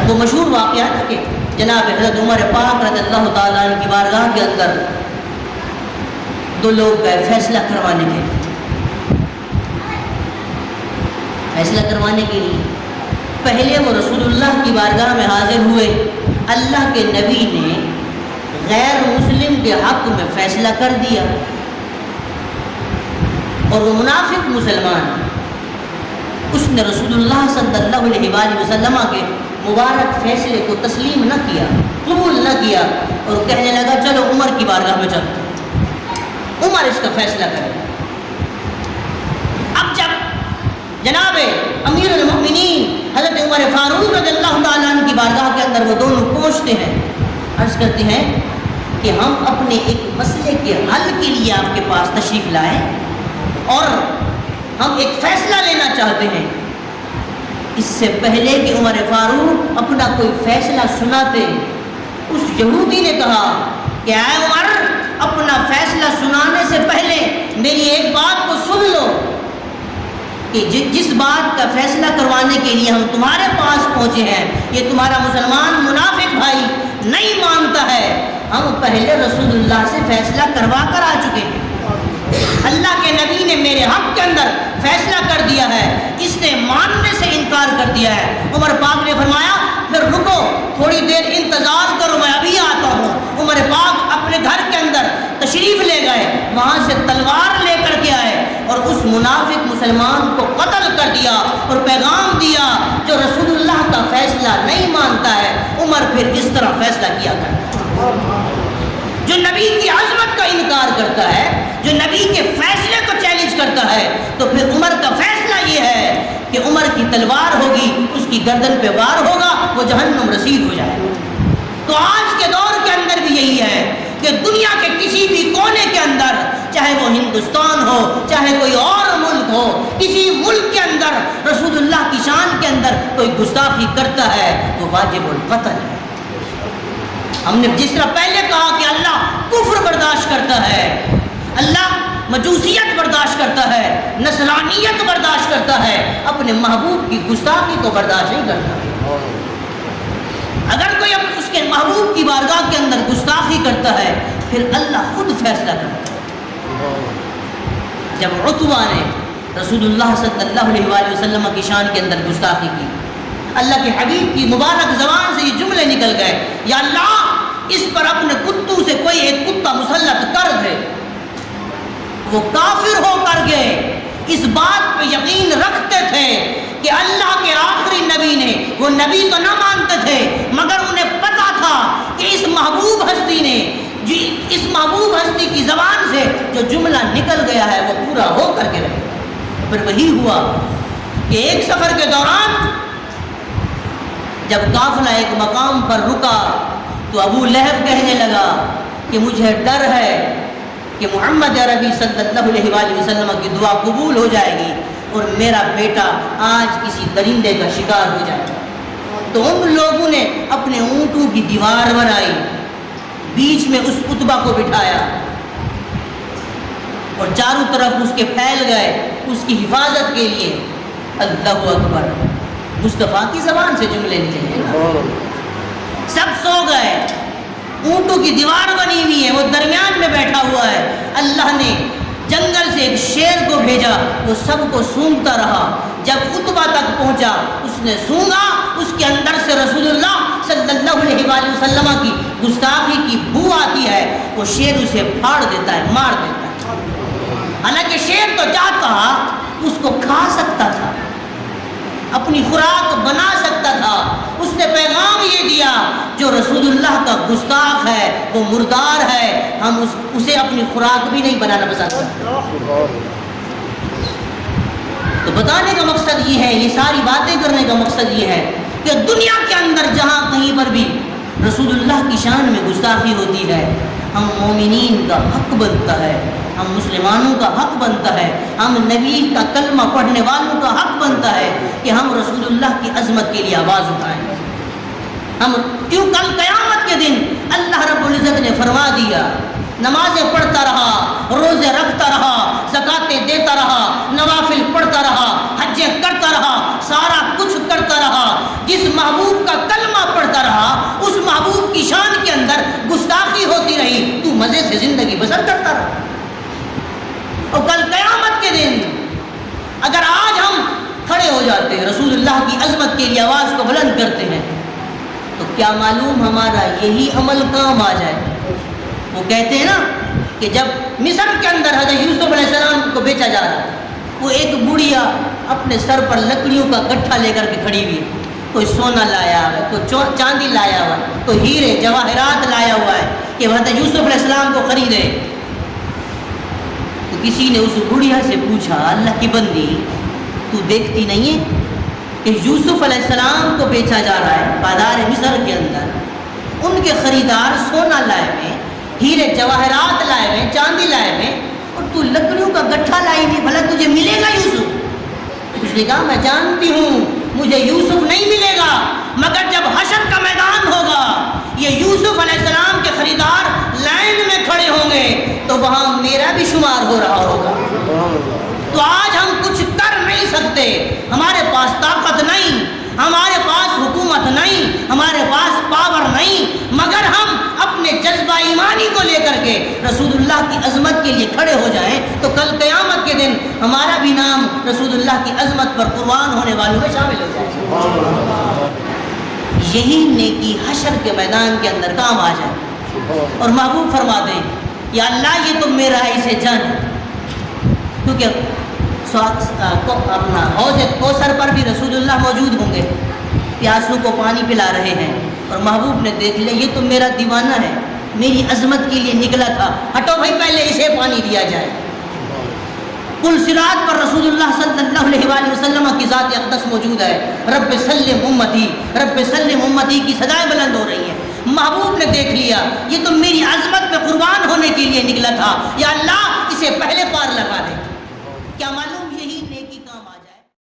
وہ مشہور واقعہ تھا کہ جناب حضرت عمر پاک رضی اللہ تعالیٰ عنہ کی بارگاہ کے اندر دو لوگ گئے فیصلہ کروانے کے لیے. فیصلہ کروانے کے لیے پہلے وہ رسول اللہ کی بارگاہ میں حاضر ہوئے. اللہ کے نبی نے غیر مسلم کے حق میں فیصلہ کر دیا اور وہ منافق مسلمان اس نے رسول اللہ صلی اللہ علیہ وآلہ وسلم کے مبارک فیصلے کو تسلیم نہ کیا, قبول نہ کیا اور کہنے لگا چلو عمر کی بارگاہ میں چلتے ہیں, عمر اس کا فیصلہ کرے. اب جب جناب امیر المؤمنین حضرت عمر فاروق رضی اللہ تعالیٰ عنہ کی بارگاہ کے اندر وہ دونوں پہنچتے ہیں, عرض کرتے ہیں کہ ہم اپنے ایک مسئلے کے حل کے لیے آپ کے پاس تشریف لائے اور ہم ایک فیصلہ لینا چاہتے ہیں. اس سے پہلے کہ عمر فاروق اپنا کوئی فیصلہ سناتے اس یہودی نے کہا کہ اے عمر, اپنا فیصلہ سنانے سے پہلے میری ایک بات کو سن لو کہ جس بات کا فیصلہ کروانے کے لیے ہم تمہارے پاس پہنچے ہیں یہ تمہارا مسلمان منافق بھائی نہیں مانتا ہے. ہم پہلے رسول اللہ سے فیصلہ کروا کر آ چکے ہیں, اللہ کے نبی نے میرے حق کے اندر فیصلہ کر دیا ہے, اس نے ماننے سے انکار کر دیا ہے. عمر پاک نے فرمایا پھر رکو تھوڑی دیر انتظار کرو, میں ابھی آتا ہوں. عمر پاک اپنے گھر کے اندر تشریف لے گئے, وہاں سے تلوار لے کر کے آئے اور اس منافق مسلمان کو قتل کر دیا اور پیغام دیا جو رسول اللہ کا فیصلہ نہیں مانتا ہے عمر پھر اس طرح فیصلہ کیا کرتا ہے. جو نبی کی عظمت کا انکار کرتا ہے, جو نبی کے فیصلے کو چیلنج کرتا ہے, تو پھر عمر کا فیصلہ یہ ہے کہ عمر کی تلوار ہوگی, اس کی گردن پہ وار ہوگا, وہ جہنم رسید ہو جائے گا. تو آج کے دور کے اندر بھی یہی ہے کہ دنیا کے کسی بھی کونے کے اندر, چاہے وہ ہندوستان ہو چاہے کوئی اور ملک ہو, کسی ملک کے اندر رسول اللہ کی شان کے اندر کوئی گستاخی کرتا ہے وہ واجب القتل ہے. ہم نے جس طرح پہلے کہا کہ اللہ کفر برداشت کرتا ہے, اللہ مجوسیت برداشت کرتا ہے, نصرانیت برداشت کرتا ہے, اپنے محبوب کی گستاخی کو برداشت نہیں کرتا. اگر کوئی اس کے محبوب کی بارگاہ کے اندر گستاخی کرتا ہے پھر اللہ خود فیصلہ کرتا ہے. جب عتبہ نے رسول اللہ صلی اللہ علیہ وآلہ وسلم کی شان کے اندر گستاخی کی, اللہ کے حبیب کی مبارک زبان سے یہ جملے نکل گئے, یا اللہ اس پر اپنے کتوں سے کوئی ایک کتا مسلط کر دے. وہ کافر ہو کر گئے, اس بات پہ یقین رکھتے تھے کہ اللہ کے آخری نبی نے, وہ نبی تو نہ مانتے تھے مگر انہیں پتا تھا کہ اس محبوب ہستی نے, اس محبوب ہستی کی زبان سے جو جملہ نکل گیا ہے وہ پورا ہو کر کے رہے. پھر وہی ہوا کہ ایک سفر کے دوران جب قافلہ ایک مقام پر رکا تو ابو لہب کہنے لگا کہ مجھے ڈر ہے کہ محمد عربی صلی اللہ علیہ وآلہ وسلم کی دعا قبول ہو جائے گی اور میرا بیٹا آج کسی درندے کا شکار ہو جائے گا. تو ان لوگوں نے اپنے اونٹوں کی دیوار بنائی, بیچ میں اس عتبہ کو بٹھایا اور چاروں طرف اس کے پھیل گئے اس کی حفاظت کے لیے. اللہ اکبر, مصطفیٰ کی زبان سے جملے نکلے. سب سو گئے, اونٹوں کی دیوار بنی ہوئی ہے, وہ درمیان میں بیٹھا ہوا ہے. اللہ نے جنگل سے ایک شیر کو بھیجا, وہ سب کو سونگتا رہا. جب عتبہ تک پہنچا اس نے سونگا, اس کے اندر سے رسول اللہ صلی اللہ علیہ وآلہ وسلم کی گستاخی کی بو آتی ہے. وہ شیر اسے پھاڑ دیتا ہے, مار دیتا ہے. حالانکہ شیر تو چاہتا اس کو کھا سکتا تھا, اپنی خوراک بنا سکتا تھا. اس نے پیغام یہ دیا جو رسول اللہ کا گستاخ ہے وہ مردار ہے, ہم اسے اپنی خوراک بھی نہیں بنانا پسند کرتے. تو بتانے کا مقصد یہ ہے, یہ ساری باتیں کرنے کا مقصد یہ ہے کہ دنیا کے اندر جہاں کہیں پر بھی رسول اللہ کی شان میں گستاخی ہوتی ہے, ہم مومنین کا حق بنتا ہے, ہم مسلمانوں کا حق بنتا ہے, ہم نبی کا کلمہ پڑھنے والوں کا حق بنتا ہے کہ ہم رسول اللہ کی عظمت کے لیے آواز اٹھائیں. ہم کیوں کل قیامت کے دن اللہ رب العزت نے فرما دیا, نمازیں پڑھتا رہا, روزے رکھتا رہا, زکاتیں دیتا رہا, نوافل پڑھتا رہا, حجیں کرتا رہا, سارا کچھ کرتا رہا, جس محبوب کا کلمہ مسل کرتا رہا. اور کل قیامت کے دن اگر آج ہم کھڑے ہو جاتے ہیں رسول اللہ کی عظمت کے لیے آواز کو بلند کرتے ہیں تو کیا معلوم ہمارا یہی عمل کام آ جائے. وہ کہتے ہیں نا کہ جب مصر کے اندر حضرت یوسف علیہ السلام کو بیچا جا رہا ہے وہ ایک بڑھیا اپنے سر پر لکڑیوں کا گٹھا لے کر کے کھڑی ہوئی ہے. کوئی سونا لایا ہوا ہے, کوئی چاندی لایا ہوا ہے, کوئی ہیرے جواہرات لایا ہوا ہے کہ حضرت یوسف علیہ السلام کو خریدے. تو کسی نے اس بڑھیا سے پوچھا اللہ کی بندی تو دیکھتی نہیں ہے کہ یوسف علیہ السلام کو بیچا جا رہا ہے بازار مصر کے اندر, ان کے خریدار سونا لائے ہوئے, ہیرے جواہرات لائے ہوئے, چاندی لائے ہوئے, اور تو لکڑیوں کا گٹھا لائی ہوئی, بھلا تجھے ملے گا یوسف؟ اس نے کہا میں جانتی ہوں مجھے یوسف نہیں ملے گا, مگر جب حشر کا میدان ہوگا یہ یوسف علیہ السلام کے خریدار لائن میں کھڑے ہوں گے تو وہاں میرا بھی شمار ہو رہا ہوگا. تو آج ہم کچھ کر نہیں سکتے, ہمارے پاس طاقت نہیں, ہمارے پاس حکومت نہیں, ہمارے پاس پاور نہیں, مگر ہم اپنے جذبہ ایمانی کو لے کر کے رسول اللہ کی عظمت کے لیے کھڑے ہو جائیں تو کل قیامت کے دن ہمارا بھی نام رسول اللہ کی عظمت پر قربان ہونے والوں میں شامل ہو جائے. یہی نیکی حشر کے میدان کے اندر کام آ جائے اور محبوب فرما دیں یا اللہ یہ تو میرا اسے جان ہے, کیونکہ اپنا حوض کوثر پر بھی رسول اللہ موجود ہوں گے, پیاسوں کو پانی پلا رہے ہیں اور محبوب نے دیکھ لیا یہ تو میرا دیوانہ ہے, میری عظمت کے لیے نکلا تھا, ہٹو بھائی پہلے اسے پانی دیا جائے. پل صراط پر رسول اللہ صلی اللہ علیہ وآلہ وسلم کی ذات اقدس موجود ہے, رب سلم امتی, رب سلم امتی کی صدائیں بلند ہو رہی ہیں. محبوب نے دیکھ لیا یہ تو میری عظمت پہ قربان ہونے کے لیے نکلا تھا, یا اللہ